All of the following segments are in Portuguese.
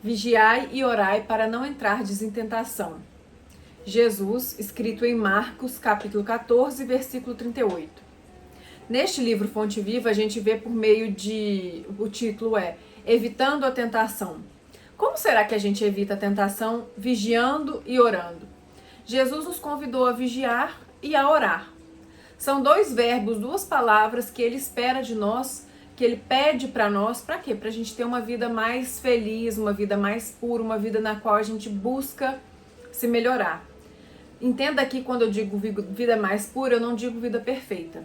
Vigiai e orai para não entrardes em tentação. Jesus, escrito em Marcos, capítulo 14, versículo 38. Neste livro Fonte Viva, a gente vê por meio de... O título é Evitando a Tentação. Como será que a gente evita a tentação? Vigiando e orando. Jesus nos convidou a vigiar e a orar. São dois verbos, duas palavras que ele espera de nós, que ele pede para nós, para quê? Para a gente ter uma vida mais feliz, uma vida mais pura, uma vida na qual a gente busca se melhorar. Entenda que quando eu digo vida mais pura, eu não digo vida perfeita.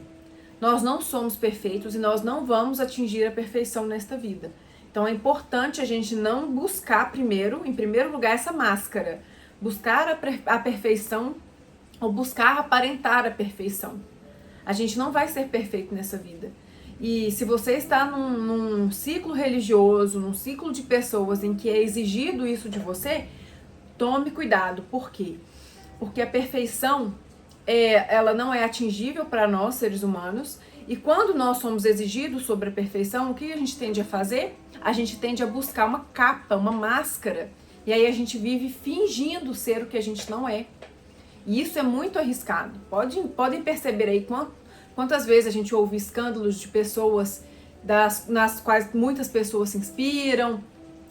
Nós não somos perfeitos e nós não vamos atingir a perfeição nesta vida. Então é importante a gente não buscar em primeiro lugar, essa máscara. Buscar a perfeição ou buscar aparentar a perfeição. A gente não vai ser perfeito nessa vida. E se você está num ciclo religioso, num ciclo de pessoas em que é exigido isso de você, tome cuidado. Por quê? Porque a perfeição, ela não é atingível para nós, seres humanos. E quando nós somos exigidos sobre a perfeição, o que a gente tende a fazer? A gente tende a buscar uma capa, uma máscara. E aí a gente vive fingindo ser o que a gente não é. E isso é muito arriscado. Podem perceber aí quantas vezes a gente ouve escândalos de pessoas nas quais muitas pessoas se inspiram,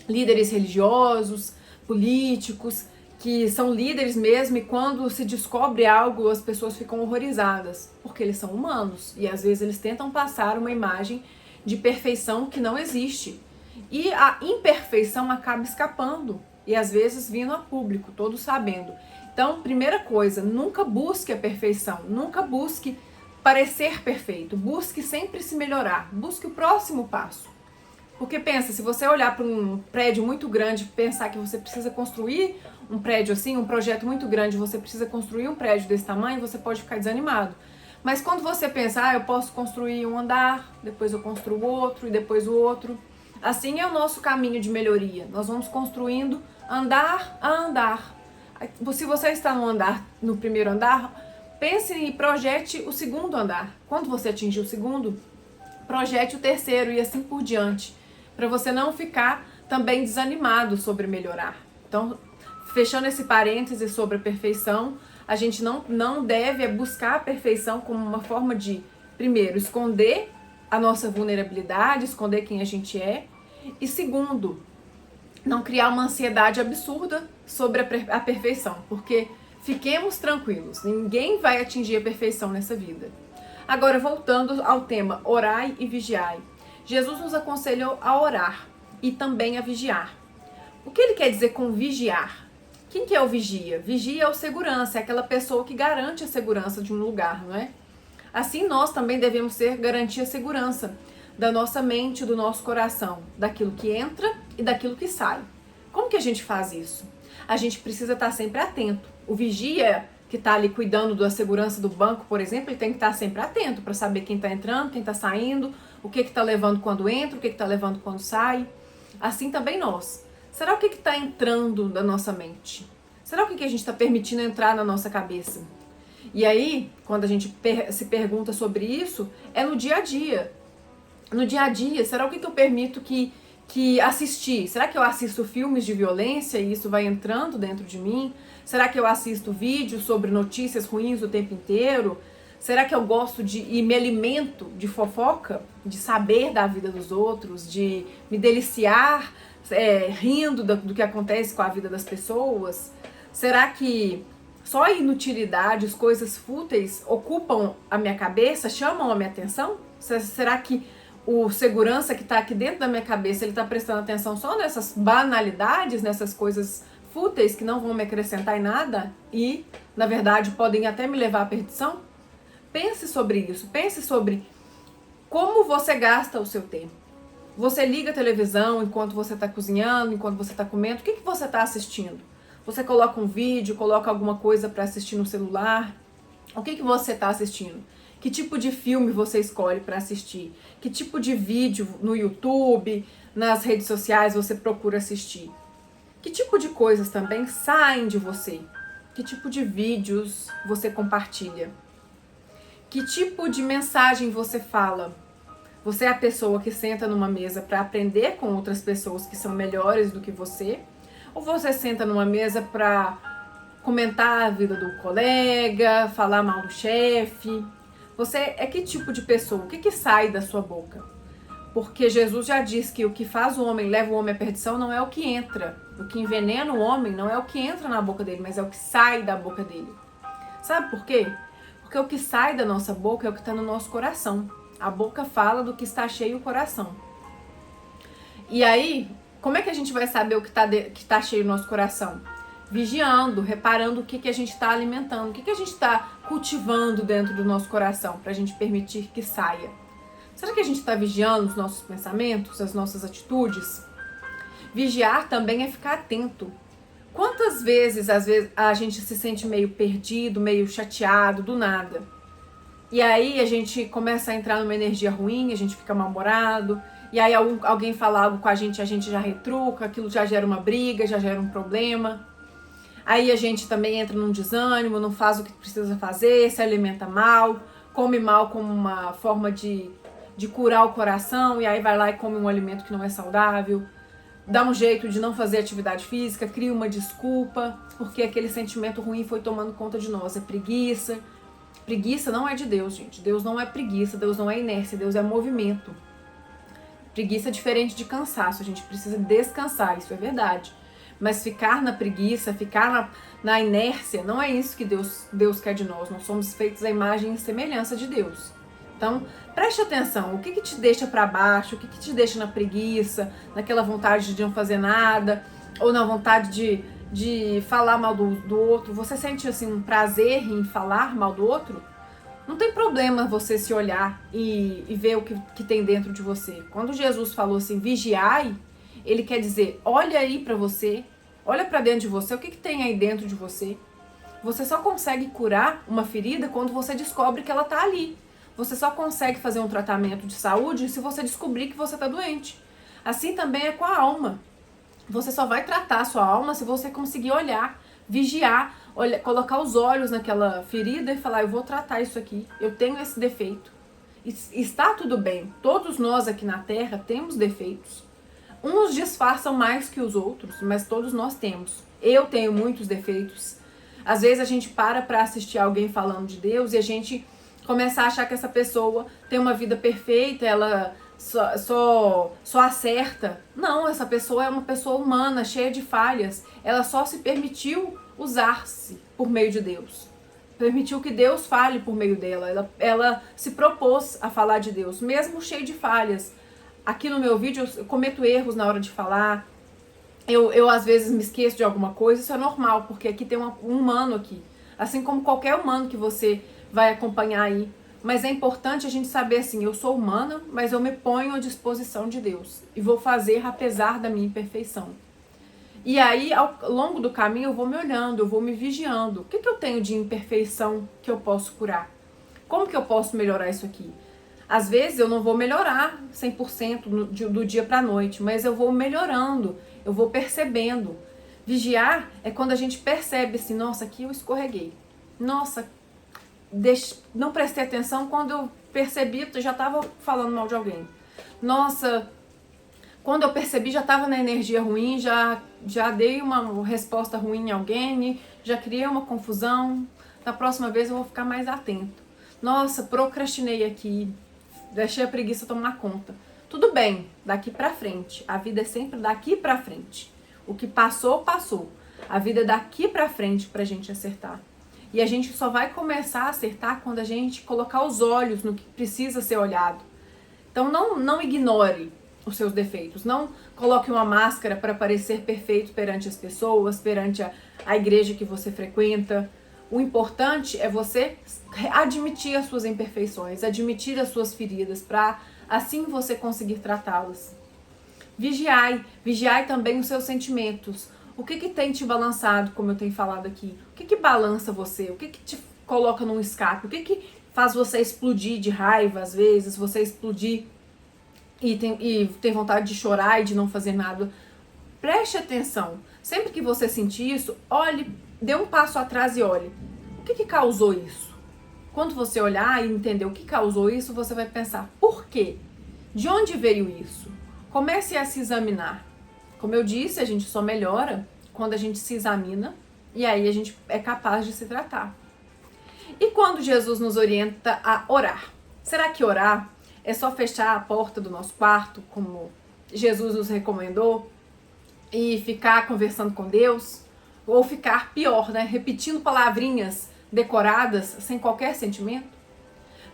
líderes religiosos, políticos, que são líderes mesmo, e quando se descobre algo, as pessoas ficam horrorizadas, porque eles são humanos, e às vezes eles tentam passar uma imagem de perfeição que não existe. E a imperfeição acaba escapando, e às vezes vindo a público, todos sabendo. Então, primeira coisa, nunca busque a perfeição, nunca busque parecer perfeito, busque sempre se melhorar, busque o próximo passo. Porque pensa, se você olhar para um prédio muito grande e pensar que você precisa construir um prédio assim, um projeto muito grande, você precisa construir um prédio desse tamanho, você pode ficar desanimado. Mas quando você pensa, eu posso construir um andar, depois eu construo outro e depois o outro. Assim é o nosso caminho de melhoria. Nós vamos construindo andar a andar. Se você está no primeiro andar, pense e projete o segundo andar. Quando você atingir o segundo, projete o terceiro e assim por diante, para você não ficar também desanimado sobre melhorar. Então, fechando esse parêntese sobre a perfeição, a gente não deve buscar a perfeição como uma forma de, primeiro, esconder a nossa vulnerabilidade, esconder quem a gente é, e segundo, não criar uma ansiedade absurda sobre a perfeição, porque fiquemos tranquilos, ninguém vai atingir a perfeição nessa vida. Agora, voltando ao tema orai e vigiai. Jesus nos aconselhou a orar e também a vigiar. O que ele quer dizer com vigiar? Quem que é o vigia? Vigia é o segurança, é aquela pessoa que garante a segurança de um lugar, não é? Assim, nós também devemos garantir a segurança da nossa mente, do nosso coração, daquilo que entra e daquilo que sai. Como que a gente faz isso? A gente precisa estar sempre atento. O vigia que está ali cuidando da segurança do banco, por exemplo, ele tem que estar sempre atento para saber quem está entrando, quem está saindo, o que está levando quando entra, o que está levando quando sai. Assim também nós. Será o que está entrando da nossa mente? Será o que a gente está permitindo entrar na nossa cabeça? E aí, quando a gente se pergunta sobre isso, é no dia a dia. No dia a dia, será o que eu permito que assistir? Será que eu assisto filmes de violência e isso vai entrando dentro de mim? Será que eu assisto vídeos sobre notícias ruins o tempo inteiro? Será que eu gosto e me alimento de fofoca? De saber da vida dos outros? De me deliciar rindo do que acontece com a vida das pessoas? Será que só inutilidades, coisas fúteis ocupam a minha cabeça, chamam a minha atenção? Será que o segurança que está aqui dentro da minha cabeça, ele está prestando atenção só nessas banalidades, nessas coisas fúteis que não vão me acrescentar em nada e, na verdade, podem até me levar à perdição? Pense sobre isso, pense sobre como você gasta o seu tempo. Você liga a televisão enquanto você está cozinhando, enquanto você está comendo, o que você está assistindo? Você coloca um vídeo, coloca alguma coisa para assistir no celular? O que você está assistindo? Que tipo de filme você escolhe para assistir? Que tipo de vídeo no YouTube, nas redes sociais você procura assistir? Que tipo de coisas também saem de você? Que tipo de vídeos você compartilha? Que tipo de mensagem você fala? Você é a pessoa que senta numa mesa para aprender com outras pessoas que são melhores do que você? Ou você senta numa mesa para comentar a vida do colega, falar mal do chefe? Você é que tipo de pessoa? O que sai da sua boca? Porque Jesus já diz que o que faz o homem, leva o homem à perdição, não é o que entra. O que envenena o homem não é o que entra na boca dele, mas é o que sai da boca dele. Sabe por quê? Porque o que sai da nossa boca é o que está no nosso coração. A boca fala do que está cheio o coração. E aí, como é que a gente vai saber o que está cheio no nosso coração? Vigiando, reparando o que a gente está alimentando, o que a gente está cultivando dentro do nosso coração para a gente permitir que saia. Será que a gente está vigiando os nossos pensamentos, as nossas atitudes? Vigiar também é ficar atento. Quantas vezes, às vezes, a gente se sente meio perdido, meio chateado, do nada? E aí a gente começa a entrar numa energia ruim, a gente fica mal-humorado, e aí alguém fala algo com a gente já retruca, aquilo já gera uma briga, já gera um problema. Aí a gente também entra num desânimo, não faz o que precisa fazer, se alimenta mal, come mal como uma forma de curar o coração, e aí vai lá e come um alimento que não é saudável, dá um jeito de não fazer atividade física, cria uma desculpa, porque aquele sentimento ruim foi tomando conta de nós, é preguiça. Preguiça não é de Deus, gente. Deus não é preguiça, Deus não é inércia, Deus é movimento. Preguiça é diferente de cansaço, a gente precisa descansar, isso é verdade. Mas ficar na preguiça, ficar na inércia, não é isso que Deus quer de nós. Nós somos feitos à imagem e semelhança de Deus. Então, preste atenção, o que te deixa para baixo, o que te deixa na preguiça, naquela vontade de não fazer nada, ou na vontade de falar mal do outro. Você sente assim um prazer em falar mal do outro? Não tem problema você se olhar e ver o que tem dentro de você. Quando Jesus falou assim, vigiai, ele quer dizer, olha aí para você, olha para dentro de você, o que tem aí dentro de você. Você só consegue curar uma ferida quando você descobre que ela tá ali. Você só consegue fazer um tratamento de saúde se você descobrir que você está doente. Assim também é com a alma. Você só vai tratar a sua alma se você conseguir olhar, vigiar, colocar os olhos naquela ferida e falar, eu vou tratar isso aqui, eu tenho esse defeito. Está tudo bem, todos nós aqui na Terra temos defeitos. Uns disfarçam mais que os outros, mas todos nós temos. Eu tenho muitos defeitos. Às vezes a gente para assistir alguém falando de Deus e a gente começa a achar que essa pessoa tem uma vida perfeita, ela só acerta. Não, essa pessoa é uma pessoa humana, cheia de falhas. Ela só se permitiu usar-se por meio de Deus. Permitiu que Deus fale por meio dela. Ela se propôs a falar de Deus, mesmo cheia de falhas. Aqui no meu vídeo eu cometo erros na hora de falar. Eu às vezes me esqueço de alguma coisa, isso é normal, porque aqui tem um humano aqui. Assim como qualquer humano que você vai acompanhar aí. Mas é importante a gente saber assim, eu sou humana, mas eu me ponho à disposição de Deus. E vou fazer apesar da minha imperfeição. E aí, ao longo do caminho, eu vou me olhando, eu vou me vigiando. O que eu tenho de imperfeição que eu posso curar? Como que eu posso melhorar isso aqui? Às vezes eu não vou melhorar 100% do dia para a noite, mas eu vou melhorando, eu vou percebendo. Vigiar é quando a gente percebe assim, nossa, aqui eu escorreguei. Nossa, não prestei atenção, quando eu percebi, eu já estava falando mal de alguém. Nossa, quando eu percebi, já estava na energia ruim, já dei uma resposta ruim em alguém, já criei uma confusão. Da próxima vez eu vou ficar mais atento. Nossa, procrastinei aqui, deixei a preguiça tomar conta. Tudo bem, daqui pra frente. A vida é sempre daqui pra frente. O que passou, passou. A vida é daqui pra frente pra gente acertar. E a gente só vai começar a acertar quando a gente colocar os olhos no que precisa ser olhado. Então não ignore os seus defeitos. Não coloque uma máscara para parecer perfeito perante as pessoas, perante a igreja que você frequenta. O importante é você admitir as suas imperfeições, admitir as suas feridas, para assim você conseguir tratá-las. Vigiai também os seus sentimentos. O que tem te balançado, como eu tenho falado aqui? O que balança você? O que te coloca num escape? O que faz você explodir de raiva, às vezes, você explodir e tem vontade de chorar e de não fazer nada? Preste atenção. Sempre que você sentir isso, olhe, dê um passo atrás e olhe. O que causou isso? Quando você olhar e entender o que causou isso, você vai pensar, por quê? De onde veio isso? Comece a se examinar. Como eu disse, a gente só melhora quando a gente se examina e aí a gente é capaz de se tratar. E quando Jesus nos orienta a orar? Será que orar é só fechar a porta do nosso quarto, como Jesus nos recomendou, e ficar conversando com Deus? Ou ficar pior, né? Repetindo palavrinhas decoradas sem qualquer sentimento?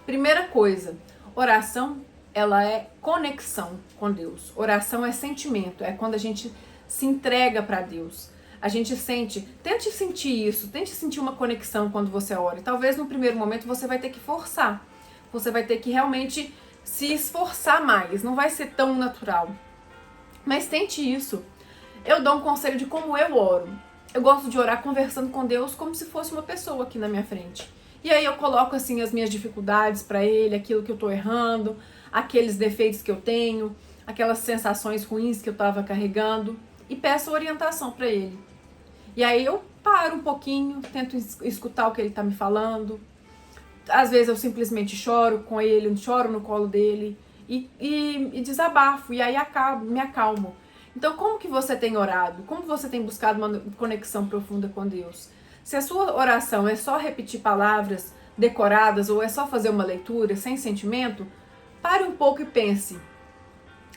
Primeira coisa, oração, ela é conexão com Deus. Oração é sentimento, é quando a gente se entrega para Deus. A gente sente, tente sentir isso, tente sentir uma conexão quando você ora. E talvez no primeiro momento você vai ter que forçar. Você vai ter que realmente se esforçar mais, não vai ser tão natural. Mas tente isso. Eu dou um conselho de como eu oro. Eu gosto de orar conversando com Deus como se fosse uma pessoa aqui na minha frente. E aí eu coloco assim as minhas dificuldades para Ele, aquilo que eu tô errando, aqueles defeitos que eu tenho, aquelas sensações ruins que eu tava carregando e peço orientação para Ele. E aí eu paro um pouquinho, tento escutar o que Ele tá me falando. Às vezes eu simplesmente choro com Ele, choro no colo dele e desabafo, e aí me acalmo. Então, como que você tem orado? Como você tem buscado uma conexão profunda com Deus? Se a sua oração é só repetir palavras decoradas ou é só fazer uma leitura sem sentimento, pare um pouco e pense.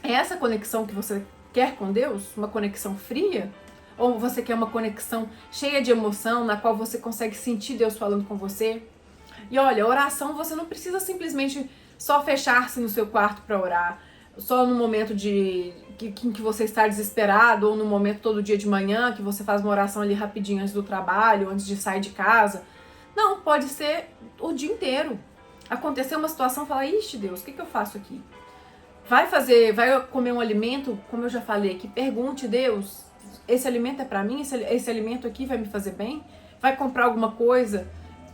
É essa conexão que você quer com Deus? Uma conexão fria? Ou você quer uma conexão cheia de emoção, na qual você consegue sentir Deus falando com você? E olha, oração você não precisa simplesmente só fechar-se no seu quarto para orar, só no momento em que você está desesperado, ou no momento todo dia de manhã, que você faz uma oração ali rapidinho antes do trabalho, antes de sair de casa. Não, pode ser o dia inteiro. Aconteceu uma situação, fala, ixi Deus, o que eu faço aqui? Vai comer um alimento, como eu já falei aqui, pergunte, Deus, esse alimento é para mim? Esse alimento aqui vai me fazer bem? Vai comprar alguma coisa?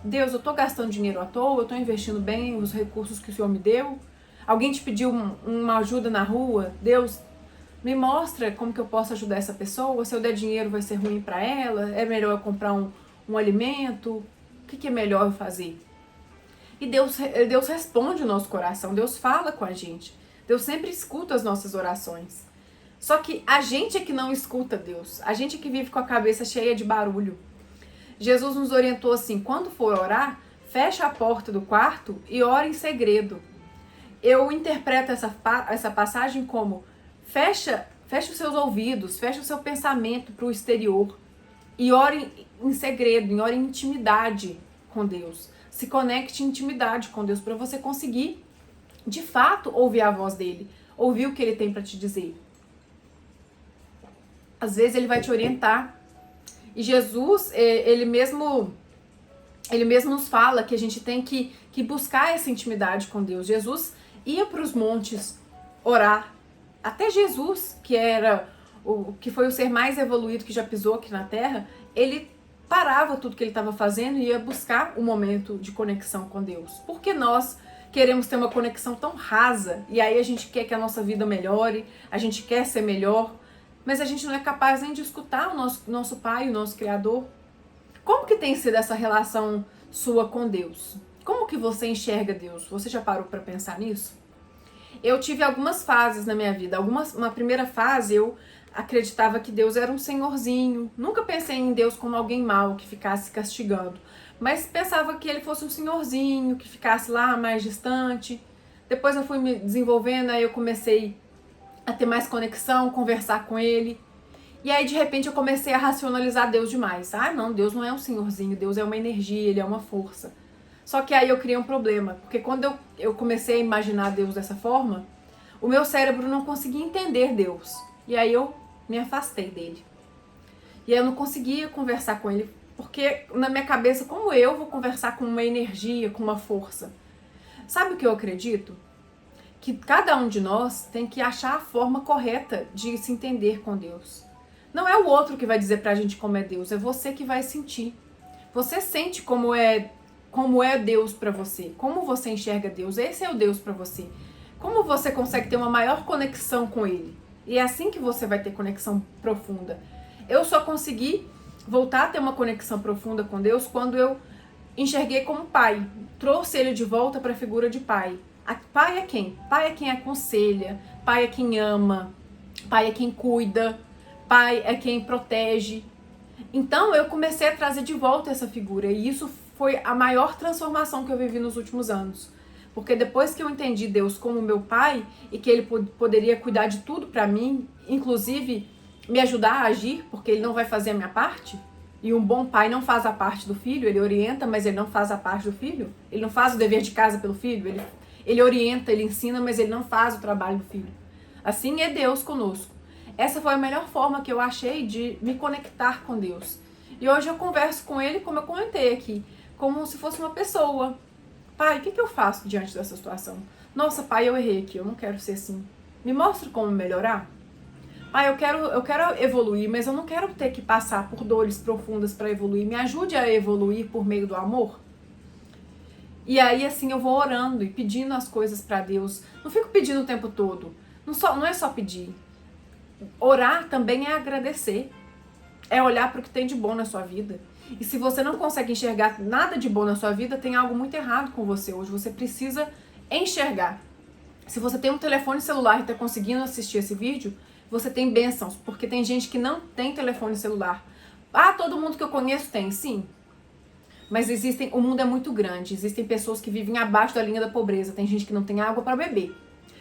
Deus, eu tô gastando dinheiro à toa, eu tô investindo bem os recursos que o Senhor me deu? Alguém te pediu uma ajuda na rua? Deus, me mostra como que eu posso ajudar essa pessoa. Se eu der dinheiro vai ser ruim para ela? É melhor eu comprar um alimento? O que é melhor eu fazer? E Deus responde o nosso coração, Deus fala com a gente. Deus sempre escuta as nossas orações. Só que a gente é que não escuta Deus. A gente é que vive com a cabeça cheia de barulho. Jesus nos orientou assim, quando for orar, fecha a porta do quarto e ora em segredo. Eu interpreto essa passagem como fecha os seus ouvidos, fecha o seu pensamento para o exterior e ore em segredo, ore em intimidade com Deus. Se conecte em intimidade com Deus para você conseguir, de fato, ouvir a voz dele, ouvir o que ele tem para te dizer. Às vezes ele vai te orientar. E Jesus, ele mesmo nos fala que a gente tem que buscar essa intimidade com Deus. Jesus ia para os montes orar. Até Jesus, que foi o ser mais evoluído que já pisou aqui na Terra, ele parava tudo que ele estava fazendo e ia buscar um momento de conexão com Deus. Porque nós queremos ter uma conexão tão rasa e aí a gente quer que a nossa vida melhore, a gente quer ser melhor, mas a gente não é capaz nem de escutar o nosso Pai, o nosso Criador. Como que tem sido essa relação sua com Deus? Como que você enxerga Deus? Você já parou para pensar nisso? Eu tive algumas fases na minha vida. Uma primeira fase eu acreditava que Deus era um senhorzinho. Nunca pensei em Deus como alguém mau que ficasse castigando. Mas pensava que ele fosse um senhorzinho, que ficasse lá mais distante. Depois eu fui me desenvolvendo, aí eu comecei a ter mais conexão, conversar com ele. E aí, de repente, eu comecei a racionalizar Deus demais. Ah, não, Deus não é um senhorzinho, Deus é uma energia, ele é uma força. Só que aí eu criei um problema, porque quando eu comecei a imaginar Deus dessa forma, o meu cérebro não conseguia entender Deus. E aí eu me afastei dele. E aí eu não conseguia conversar com ele, porque na minha cabeça, como eu vou conversar com uma energia, com uma força? Sabe o que eu acredito? Que cada um de nós tem que achar a forma correta de se entender com Deus. Não é o outro que vai dizer pra gente como é Deus, é você que vai sentir. Você sente como é Deus pra você, como você enxerga Deus, esse é o Deus pra você. Como você consegue ter uma maior conexão com Ele. E é assim que você vai ter conexão profunda. Eu só consegui voltar a ter uma conexão profunda com Deus quando eu enxerguei como pai, trouxe Ele de volta pra figura de pai. Pai é quem? Pai é quem aconselha, pai é quem ama, pai é quem cuida, pai é quem protege. Então eu comecei a trazer de volta essa figura e isso foi a maior transformação que eu vivi nos últimos anos. Porque depois que eu entendi Deus como meu pai e que ele poderia cuidar de tudo pra mim, inclusive me ajudar a agir, porque ele não vai fazer a minha parte, e um bom pai não faz a parte do filho, ele orienta, mas ele não faz a parte do filho, ele não faz o dever de casa pelo filho, ele orienta, ele ensina, mas ele não faz o trabalho do filho. Assim é Deus conosco. Essa foi a melhor forma que eu achei de me conectar com Deus. E hoje eu converso com ele, como eu comentei aqui, como se fosse uma pessoa. Pai, o que eu faço diante dessa situação? Nossa, pai, eu errei aqui, eu não quero ser assim. Me mostre como melhorar. Pai, eu quero evoluir, mas eu não quero ter que passar por dores profundas para evoluir. Me ajude a evoluir por meio do amor. E aí, assim, eu vou orando e pedindo as coisas para Deus. Não fico pedindo o tempo todo. Não é só pedir. Orar também é agradecer. É olhar para o que tem de bom na sua vida. E se você não consegue enxergar nada de bom na sua vida, tem algo muito errado com você hoje. Você precisa enxergar. Se você tem um telefone celular e está conseguindo assistir esse vídeo, você tem bênçãos, porque tem gente que não tem telefone celular. Ah, todo mundo que eu conheço tem, sim. Mas o mundo é muito grande, existem pessoas que vivem abaixo da linha da pobreza, tem gente que não tem água para beber.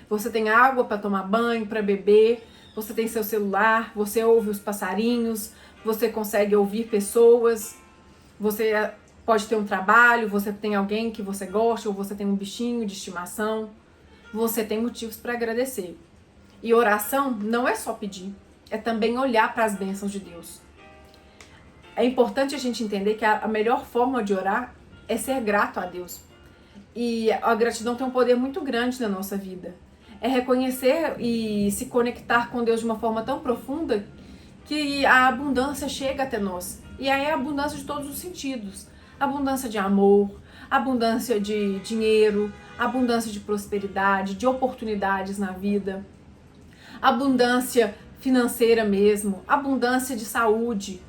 Você tem água para tomar banho, para beber, você tem seu celular, você ouve os passarinhos, você consegue ouvir pessoas, você pode ter um trabalho, você tem alguém que você gosta, ou você tem um bichinho de estimação, você tem motivos para agradecer. E oração não é só pedir, é também olhar para as bênçãos de Deus. É importante a gente entender que a melhor forma de orar é ser grato a Deus. E a gratidão tem um poder muito grande na nossa vida. É reconhecer e se conectar com Deus de uma forma tão profunda que a abundância chega até nós. E aí é a abundância de todos os sentidos. Abundância de amor, abundância de dinheiro, abundância de prosperidade, de oportunidades na vida, abundância financeira mesmo, abundância de saúde.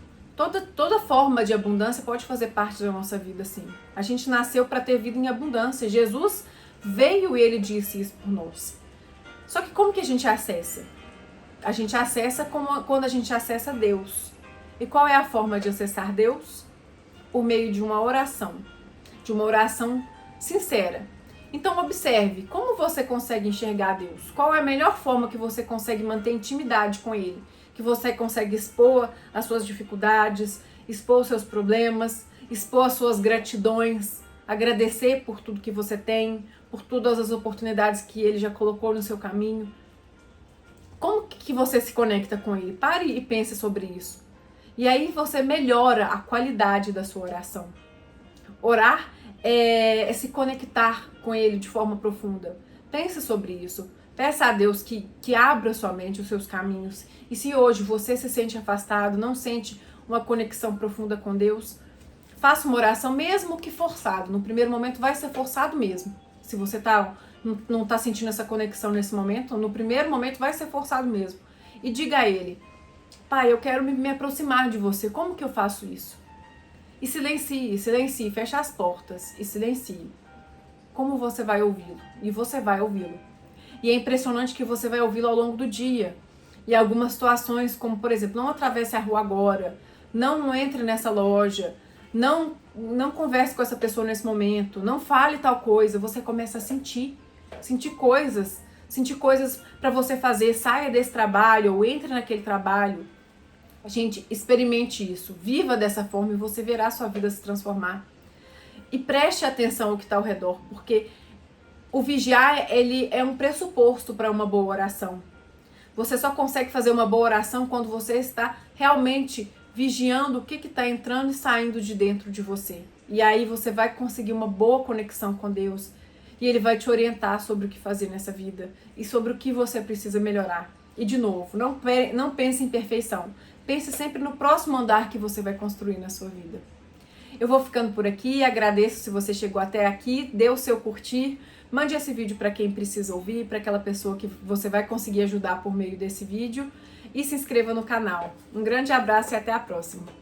Toda forma de abundância pode fazer parte da nossa vida, sim. A gente nasceu para ter vida em abundância. Jesus veio e ele disse isso por nós. Só que como que a gente acessa? A gente acessa quando a gente acessa Deus. E qual é a forma de acessar Deus? Por meio de uma oração sincera. Então observe como você consegue enxergar Deus. Qual é a melhor forma que você consegue manter intimidade com Ele? Que você consegue expor as suas dificuldades, expor os seus problemas, expor as suas gratidões, agradecer por tudo que você tem, por todas as oportunidades que Ele já colocou no seu caminho. Como que você se conecta com Ele? Pare e pense sobre isso. E aí você melhora a qualidade da sua oração. Orar é se conectar com Ele de forma profunda. Pense sobre isso. Peça a Deus que abra sua mente, os seus caminhos. E se hoje você se sente afastado, não sente uma conexão profunda com Deus, faça uma oração, mesmo que forçado. No primeiro momento vai ser forçado mesmo. Se você não está sentindo essa conexão nesse momento, no primeiro momento vai ser forçado mesmo. E diga a Ele: Pai, eu quero me aproximar de você. Como que eu faço isso? E silencie, feche as portas e silencie. Como você vai ouvi-lo? E você vai ouvi-lo. E é impressionante que você vai ouvi-lo ao longo do dia. E algumas situações, como por exemplo, não atravesse a rua agora, não entre nessa loja, não converse com essa pessoa nesse momento, não fale tal coisa. Você começa a sentir coisas para você fazer. Saia desse trabalho ou entre naquele trabalho. Gente, experimente isso, viva dessa forma e você verá a sua vida se transformar. E preste atenção ao que está ao redor, porque o vigiar, ele é um pressuposto para uma boa oração. Você só consegue fazer uma boa oração quando você está realmente vigiando o que está entrando e saindo de dentro de você. E aí você vai conseguir uma boa conexão com Deus e Ele vai te orientar sobre o que fazer nessa vida e sobre o que você precisa melhorar. E de novo, não pense em perfeição. Pense sempre no próximo andar que você vai construir na sua vida. Eu vou ficando por aqui, agradeço se você chegou até aqui, dê o seu curtir, mande esse vídeo para quem precisa ouvir, para aquela pessoa que você vai conseguir ajudar por meio desse vídeo e se inscreva no canal. Um grande abraço e até a próxima!